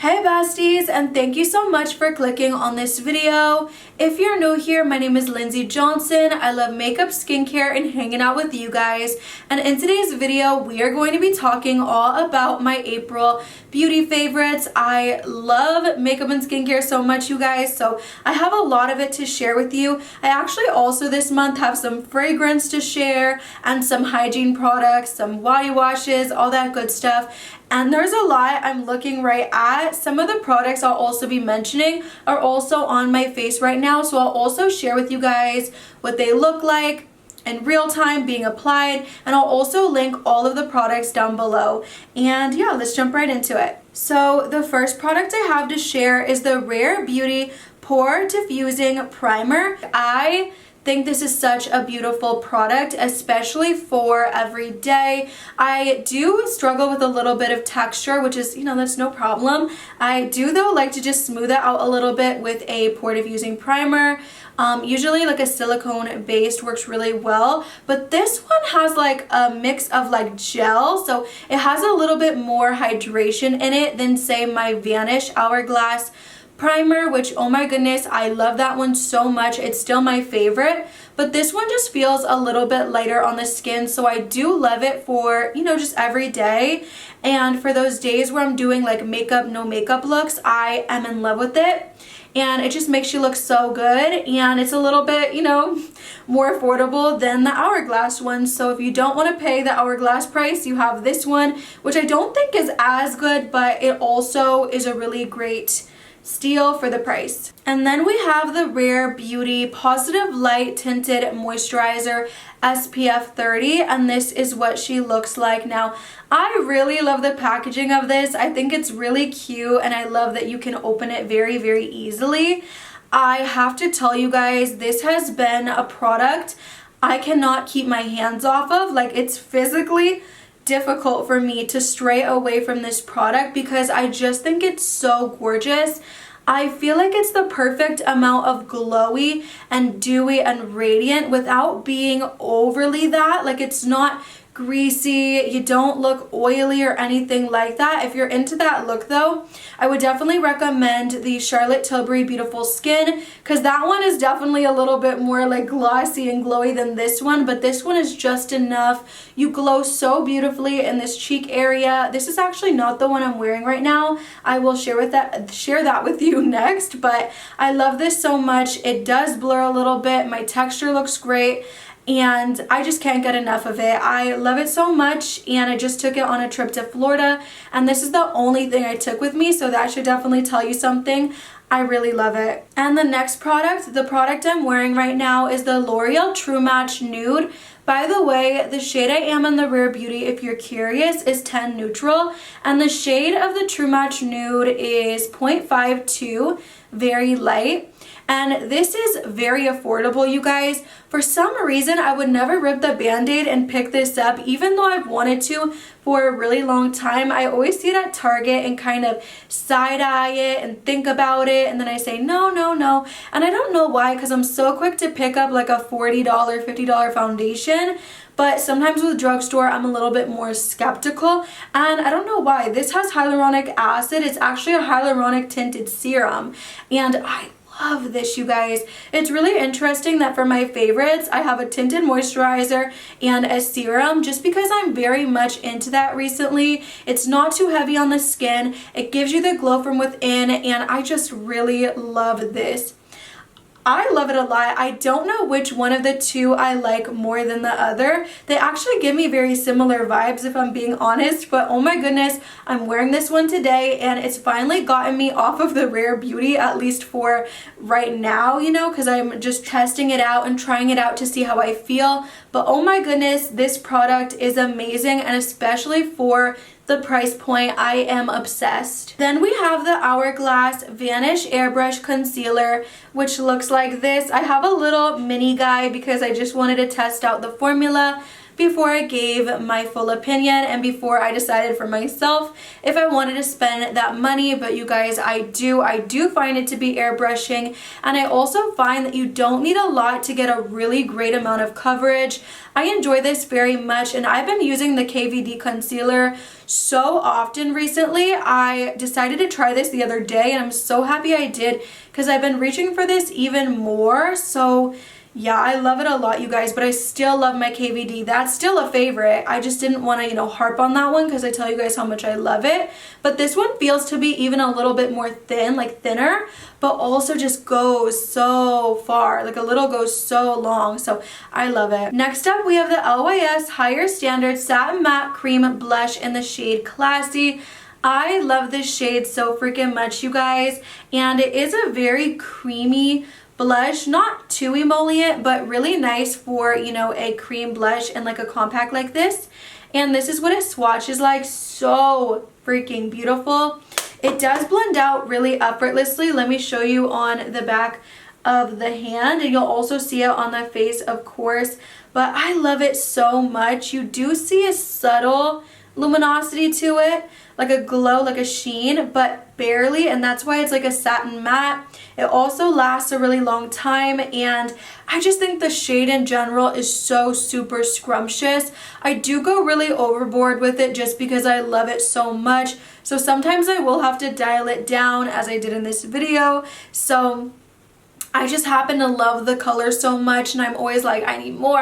Hey besties, and thank you so much for clicking on this video. If you're new here, my name is Lindsay Johnson. I love makeup, skincare, and hanging out with you guys. And in today's video, we are going to be talking all about my April beauty favorites. I love makeup and skincare so much, you guys, so I have a lot of it to share with you. I actually also this month have some fragrance to share and some hygiene products, some body washes, all that good stuff. And there's a lot I'm looking right at. Some of the products I'll also be mentioning are also on my face right now, so I'll also share with you guys what they look like in real time being applied, and I'll also link all of the products down below. And yeah, let's jump right into it. So the first product I have to share is the Rare Beauty Pore Diffusing Primer. I think this is such a beautiful product, especially for every day. I do struggle with a little bit of texture, which is, that's no problem. I do though like to just smooth it out a little bit with a pore diffusing primer. Usually like a silicone based works really well, but this one has like a mix of like gel, so it has a little bit more hydration in it than say my Vanish Hourglass primer, which, oh my goodness, I love that one so much. It's still my favorite, but this one just feels a little bit lighter on the skin, so I do love it for, just every day. And for those days where I'm doing like makeup, no makeup looks, I am in love with it. And it just makes you look so good, and it's a little bit, more affordable than the Hourglass one. So if you don't want to pay the Hourglass price, you have this one, which I don't think is as good, but it also is a really great steal for the price. And then we have the Rare Beauty Positive Light Tinted Moisturizer SPF 30, and this is what she looks like. Now, I really love the packaging of this. I think it's really cute, and I love that you can open it very, very easily. I have to tell you guys, this has been a product I cannot keep my hands off of. Like, it's physically difficult for me to stray away from this product because I just think it's so gorgeous. I feel like it's the perfect amount of glowy and dewy and radiant without being overly that. Like, it's not greasy, you don't look oily or anything like that. If you're into that look though, I would definitely recommend the Charlotte Tilbury Beautiful Skin, because that one is definitely a little bit more like glossy and glowy than this one, but this one is just enough. You glow so beautifully in this cheek area. This is actually not the one I'm wearing right now. I will share that with you next, but I love this so much. It does blur a little bit. My texture looks great, and I just can't get enough of it. I love it so much, and I just took it on a trip to Florida, and this is the only thing I took with me, so that should definitely tell you something. I really love it. And the next product, the product I'm wearing right now, is the L'Oreal True Match Nude. By the way, the shade I am in the Rare Beauty, if you're curious, is 10 Neutral, and the shade of the True Match Nude is 0.52, very light. And this is very affordable, you guys. For some reason, I would never rip the band-aid and pick this up, even though I've wanted to for a really long time. I always see it at Target and kind of side-eye it and think about it, and then I say, no, no, no. And I don't know why, because I'm so quick to pick up like a $40, $50 foundation. But sometimes with drugstore, I'm a little bit more skeptical, and I don't know why. This has hyaluronic acid. It's actually a hyaluronic tinted serum, and I love this, you guys. It's really interesting that for my favorites, I have a tinted moisturizer and a serum, just because I'm very much into that recently. It's not too heavy on the skin. It gives you the glow from within, and I just really love this. I love it a lot. I don't know which one of the two I like more than the other. They actually give me very similar vibes, if I'm being honest, but oh my goodness, I'm wearing this one today, and it's finally gotten me off of the Rare Beauty, at least for right now, because I'm just testing it out and trying it out to see how I feel. But oh my goodness, this product is amazing, and especially for the price point, I am obsessed. Then we have the Hourglass Vanish Airbrush Concealer, which looks like this. I have a little mini guy because I just wanted to test out the formula before I gave my full opinion and before I decided for myself if I wanted to spend that money. But you guys, I do find it to be airbrushing, and I also find that you don't need a lot to get a really great amount of coverage. I enjoy this very much, and I've been using the KVD concealer so often recently. I decided to try this the other day, and I'm so happy I did because I've been reaching for this even more. So yeah, I love it a lot, you guys, but I still love my KVD. That's still a favorite. I just didn't want to, harp on that one because I tell you guys how much I love it. But this one feels to be even a little bit more thin, like thinner, but also just goes so far. Like a little goes so long, so I love it. Next up, we have the LYS Higher Standard Satin Matte Cream Blush in the shade Classy. I love this shade so freaking much, you guys, and it is a very creamy blush, not too emollient, but really nice for, a cream blush and like a compact like this. And this is what it swatches like. So freaking beautiful. It does blend out really effortlessly. Let me show you on the back of the hand, and you'll also see it on the face, of course, but I love it so much. You do see a subtle luminosity to it, like a glow, like a sheen, but barely, and that's why it's like a satin matte. It also lasts a really long time, and I just think the shade in general is so super scrumptious. I do go really overboard with it just because I love it so much, so sometimes I will have to dial it down, as I did in this video. So I just happen to love the color so much, and I'm always like, I need more.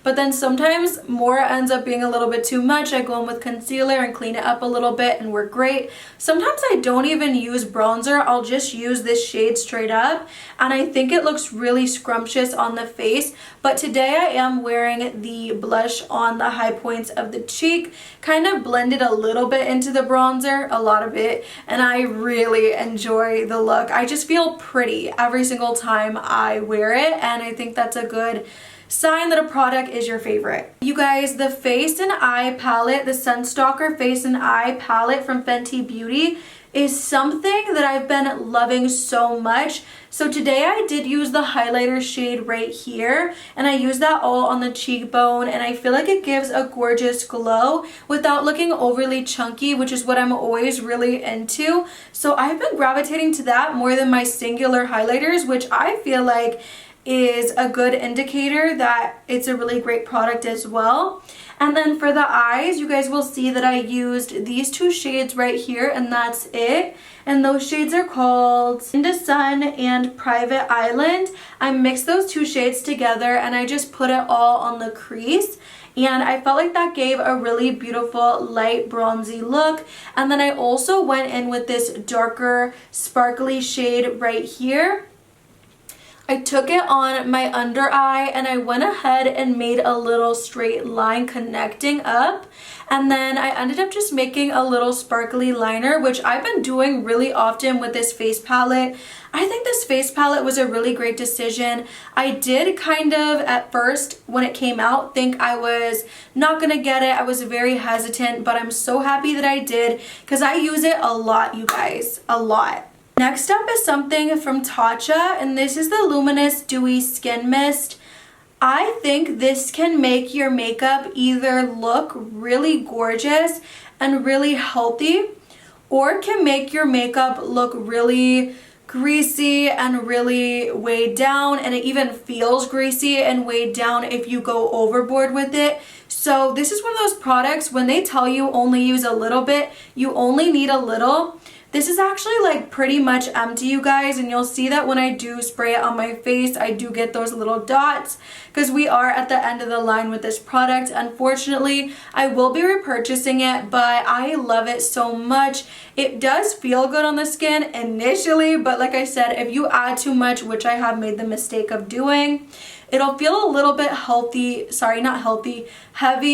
But then sometimes more ends up being a little bit too much. I go in with concealer and clean it up a little bit, and we're great. Sometimes I don't even use bronzer. I'll just use this shade straight up, and I think it looks really scrumptious on the face. But today I am wearing the blush on the high points of the cheek, kind of blended a little bit into the bronzer, a lot of it, and I really enjoy the look. I just feel pretty every single time I wear it, and I think that's a good sign that a product is your favorite. You guys, the Face and Eye palette, the Sunstalker Face and Eye palette from Fenty Beauty, is something that I've been loving so much. So today I did use the highlighter shade right here, and I used that all on the cheekbone, and I feel like it gives a gorgeous glow without looking overly chunky, which is what I'm always really into. So I've been gravitating to that more than my singular highlighters, which I feel like is a good indicator that it's a really great product as well. And then for the eyes, you guys will see that I used these two shades right here, and that's it. And those shades are called Into Sun and Private Island. I mixed those two shades together, and I just put it all on the crease. And I felt like that gave a really beautiful light bronzy look. And then I also went in with this darker sparkly shade right here. I took it on my under eye, and I went ahead and made a little straight line connecting up, and then I ended up just making a little sparkly liner, which I've been doing really often with this face palette. I think this face palette was a really great decision. I did kind of at first when it came out think I was not gonna get it. I was very hesitant, but I'm so happy that I did because I use it a lot, you guys, a lot. Next up is something from Tatcha, and this is the Luminous Dewy Skin Mist. I think this can make your makeup either look really gorgeous and really healthy, or can make your makeup look really greasy and really weighed down, and it even feels greasy and weighed down if you go overboard with it. So this is one of those products, when they tell you only use a little bit, you only need a little. This is actually like pretty much empty, you guys, and you'll see that when I do spray it on my face, I do get those little dots because we are at the end of the line with this product. Unfortunately, I will be repurchasing it, but I love it so much. It does feel good on the skin initially, but like I said, if you add too much, which I have made the mistake of doing, it'll feel a little bit heavy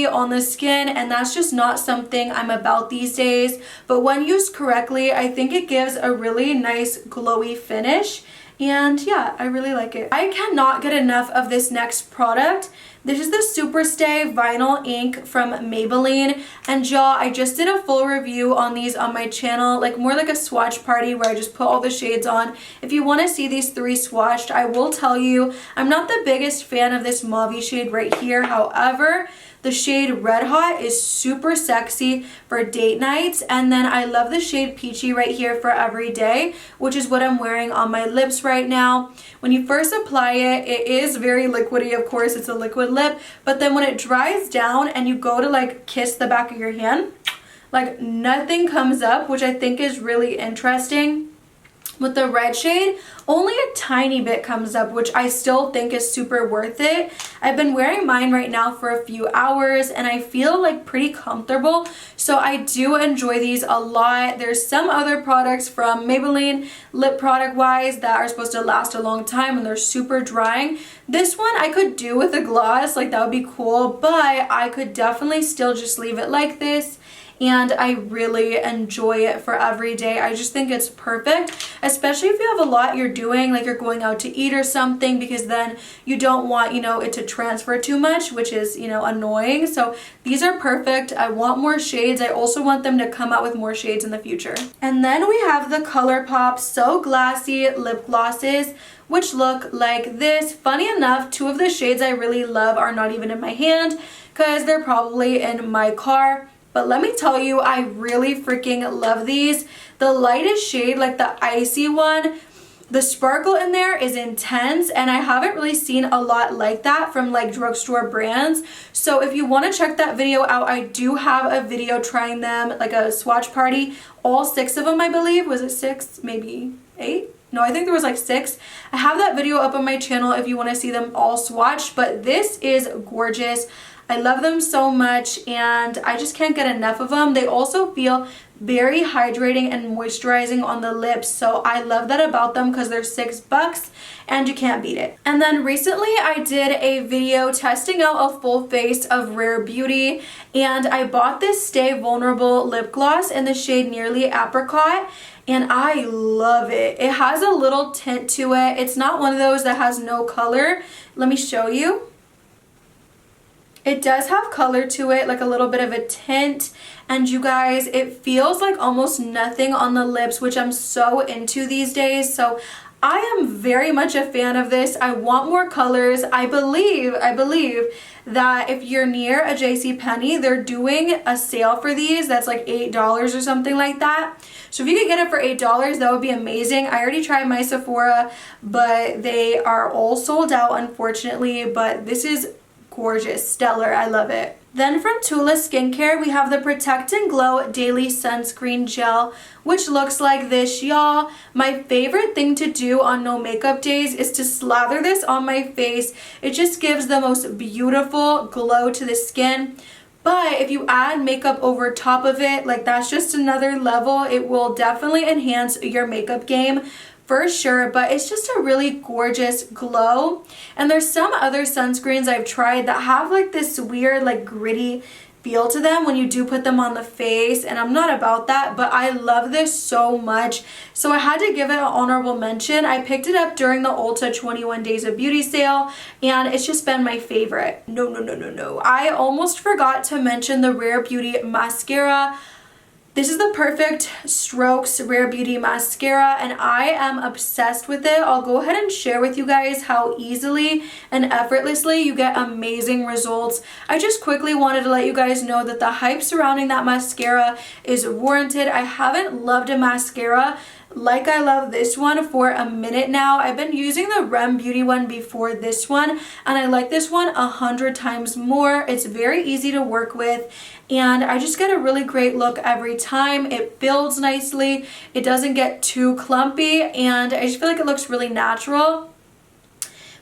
on the skin, and that's just not something I'm about these days. But when used correctly, I think it gives a really nice glowy finish. And yeah, I really like it. I cannot get enough of this next product. This is the Superstay Vinyl Ink from Maybelline. And y'all, I just did a full review on these on my channel, like more like a swatch party where I just put all the shades on. If you want to see these 3 swatched, I will tell you, I'm not the biggest fan of this mauve shade right here. However, the shade Red Hot is super sexy for date nights, and then I love the shade Peachy right here for every day, which is what I'm wearing on my lips right now. When you first apply it, it is very liquidy, of course, it's a liquid lip, but then when it dries down and you go to like kiss the back of your hand, like nothing comes up, which I think is really interesting. With the red shade, only a tiny bit comes up, which I still think is super worth it. I've been wearing mine right now for a few hours and I feel like pretty comfortable, so I do enjoy these a lot. There's some other products from Maybelline lip product wise that are supposed to last a long time and they're super drying. This one I could do with a gloss, like that would be cool, but I could definitely still just leave it like this. And I really enjoy it for every day. I just think it's perfect, especially if you have a lot you're doing, like you're going out to eat or something, because then you don't want, you know, it to transfer too much, which is, you know, annoying. So these are perfect. I want more shades. I also want them to come out with more shades in the future. And then we have the ColourPop So Glassy lip glosses, which look like this. Funny enough, 2 of the shades I really love are not even in my hand because they're probably in my car. But let me tell you, I really freaking love these. The lightest shade, like the icy one, the sparkle in there is intense, and I haven't really seen a lot like that from like drugstore brands. So if you want to check that video out, I do have a video trying them, like a swatch party. All 6 of them, I believe. Was it 6? Maybe 8? No, I think there was like 6. I have that video up on my channel if you want to see them all swatched, but this is gorgeous. I love them so much and I just can't get enough of them. They also feel very hydrating and moisturizing on the lips, so I love that about them because they're $6 and you can't beat it. And then recently I did a video testing out a full face of Rare Beauty, and I bought this Stay Vulnerable lip gloss in the shade Nearly Apricot, and I love it. It has a little tint to it. It's not one of those that has no color. Let me show you. It does have color to it, like a little bit of a tint, and you guys, it feels like almost nothing on the lips, which I'm so into these days. So I am very much a fan of this. I want more colors. I believe that if you're near a JCPenney, they're doing a sale for these that's like $8 or something like that. So if you could get it for $8, that would be amazing. I already tried my Sephora, but they are all sold out, unfortunately, but this is gorgeous, stellar, I love it. Then from Tula Skincare, we have the Protect and Glow Daily Sunscreen Gel, which looks like this, y'all. My favorite thing to do on no makeup days is to slather this on my face. It just gives the most beautiful glow to the skin. But if you add makeup over top of it, like that's just another level. It will definitely enhance your makeup game for sure, but it's just a really gorgeous glow. And there's some other sunscreens I've tried that have like this weird like gritty feel to them when you do put them on the face, and I'm not about that, but I love this so much, so I had to give it an honorable mention. I picked it up during the Ulta 21 Days of Beauty sale, and it's just been my favorite. No, I almost forgot to mention the Rare Beauty mascara. This is the Perfect Strokes Rare Beauty mascara, and I am obsessed with it. I'll go ahead and share with you guys how easily and effortlessly you get amazing results. I just quickly wanted to let you guys know that the hype surrounding that mascara is warranted. I haven't loved a mascara like I love this one for a minute now. I've been using the Rem Beauty one before this one, and I like this one 100 times more. It's very easy to work with, and I just get a really great look every time. It builds nicely, it doesn't get too clumpy, and I just feel like it looks really natural.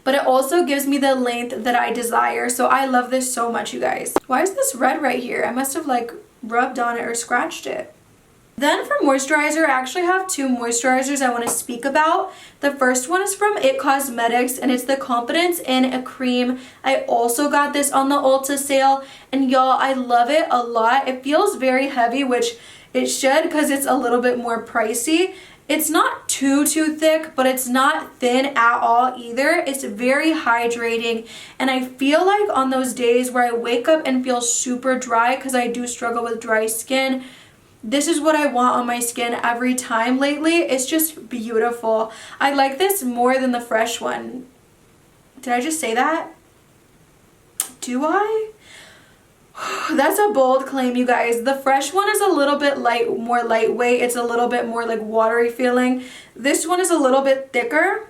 But it also gives me the length that I desire, so I love this so much, you guys. Why is this red right here? I must have like rubbed on it or scratched it. Then for moisturizer, I actually have 2 moisturizers I want to speak about. The first one is from IT Cosmetics, and it's the Confidence in a Cream. I also got this on the Ulta sale, and y'all, I love it a lot. It feels very heavy, which It should, because it's a little bit more pricey. It's not too thick, but it's not thin at all either. It's very hydrating, and I feel like on those days where I wake up and feel super dry, because I do struggle with dry skin, this is what I want on my skin every time lately. It's just beautiful. I like this more than the fresh one. Did I just say that? Do I? That's a bold claim, you guys. The fresh one is a little bit more lightweight. It's a little bit more like watery feeling. This one is a little bit thicker.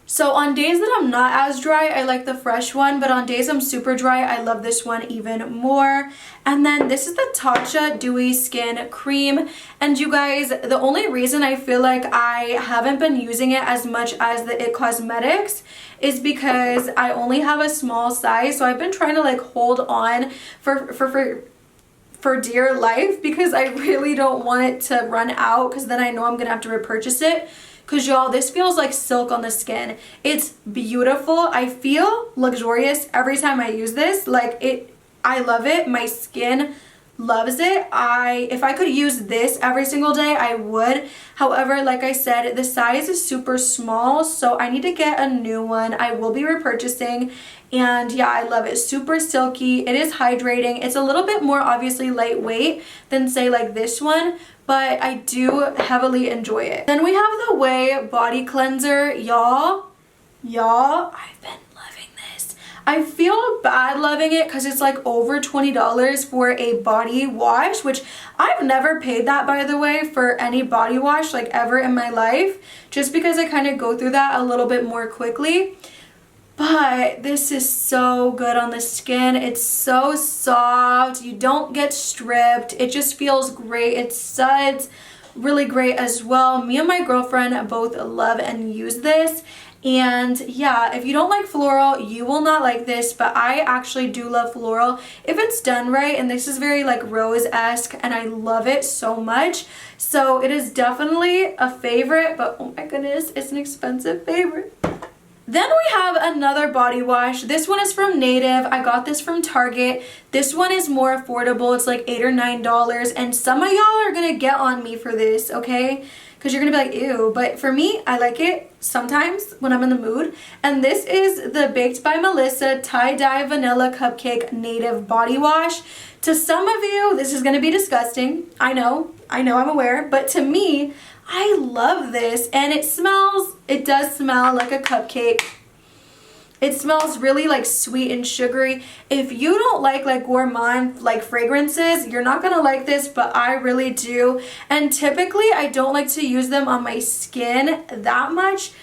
So on days that I'm not as dry, I like the fresh one, but on days I'm super dry, I love this one even more. And then this is the Tatcha Dewy Skin Cream. And you guys, the only reason I feel like I haven't been using it as much as the IT Cosmetics is because I only have a small size. So I've been trying to like hold on for dear life, because I really don't want it to run out, because then I know I'm gonna have to repurchase it. Because y'all, this feels like silk on the skin. It's beautiful. I feel luxurious every time I use this. I love it. My skin loves it. If I could use this every single day, I would. However, like I said, the size is super small, so I need to get a new one. I will be repurchasing, and yeah, I love it. Super silky. It is hydrating. It's a little bit more obviously lightweight than say like this one, but I do heavily enjoy it. Then we have the Way Body Cleanser. Y'all, I've been loving this. I feel bad loving it because it's like over $20 for a body wash, which I've never paid that, by the way, for any body wash like ever in my life, just because I kind of go through that a little bit more quickly. But this is so good on the skin. It's so soft. You don't get stripped. It just feels great. It suds really great as well. Me and my girlfriend both love and use this. And yeah, if you don't like floral, you will not like this, but I actually do love floral if it's done right. And this is very like rose-esque, and I love it so much. So it is definitely a favorite, but oh my goodness, it's an expensive favorite. Then we have another body wash. This one is from Native. I got this from Target. This one is more affordable. It's like $8 or $9, and some of y'all are gonna get on me for this, okay? Because you're gonna be like, ew. But for me, I like it sometimes when I'm in the mood. And this is the Baked by Melissa Tie-Dye Vanilla Cupcake Native Body Wash. To some of you, this is gonna be disgusting. I know, I'm aware. But to me, I love this, and it does smell like a cupcake. It smells really like sweet and sugary. If you don't like gourmand like fragrances, you're not gonna like this, but I really do. And typically I don't like to use them on my skin that much,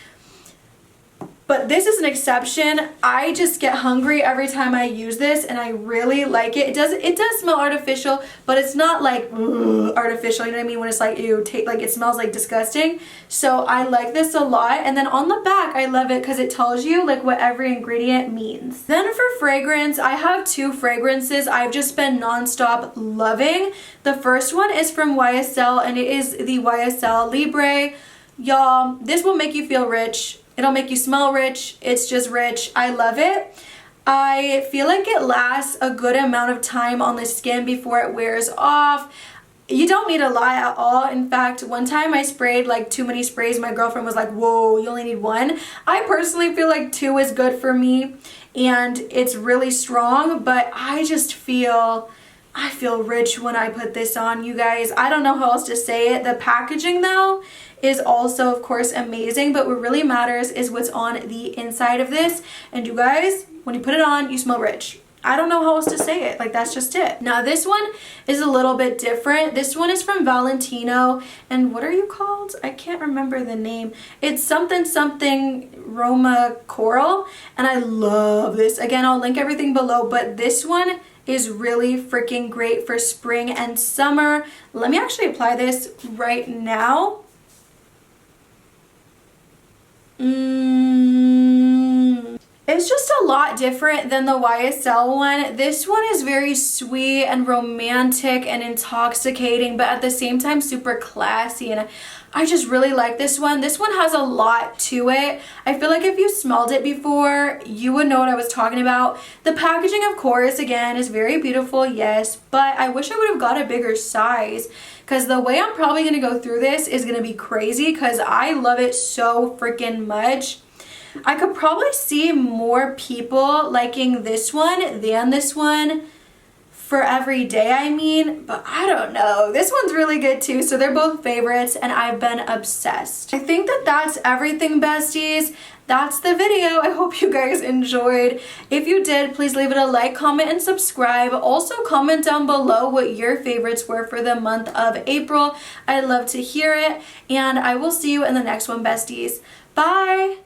but this is an exception. I just get hungry every time I use this, and I really like it. It does smell artificial, but it's not like artificial, you know what I mean? When it's like, ew, like it smells like disgusting. So I like this a lot. And then on the back, I love it because it tells you like what every ingredient means. Then for fragrance, I have two fragrances I've just been nonstop loving. The first one is from YSL, and it is the YSL Libre. Y'all, this will make you feel rich. It'll make you smell rich. It's just rich. I love it. I feel like it lasts a good amount of time on the skin before it wears off. You don't need a lot at all. In fact, one time I sprayed like too many sprays. My girlfriend was like, whoa, you only need one. I personally feel like two is good for me, and it's really strong, but I feel rich when I put this on, you guys. I don't know how else to say it. The packaging though is also of course amazing, but what really matters is what's on the inside of this. And you guys, when you put it on, you smell rich. I don't know how else to say it. Like, that's just it. Now this one is a little bit different. This one is from Valentino, and what are you called? I can't remember the name. It's something Roma Coral, and I love this. Again, I'll link everything below, but this one is really freaking great for spring and summer. Let me actually apply this right now. It's just a lot different than the YSL one. This one is very sweet and romantic and intoxicating, but at the same time super classy, and I just really like this one. This one has a lot to it. I feel like if you smelled it before, you would know what I was talking about. The packaging, of course, again, is very beautiful, yes, but I wish I would have got a bigger size, because the way I'm probably going to go through this is going to be crazy because I love it so freaking much. I could probably see more people liking this one than this one for every day, I mean, but I don't know. This one's really good too, so they're both favorites and I've been obsessed. I think that that's everything, besties. That's the video. I hope you guys enjoyed. If you did, please leave it a like, comment, and subscribe. Also, comment down below what your favorites were for the month of April. I'd love to hear it, and I will see you in the next one, besties. Bye!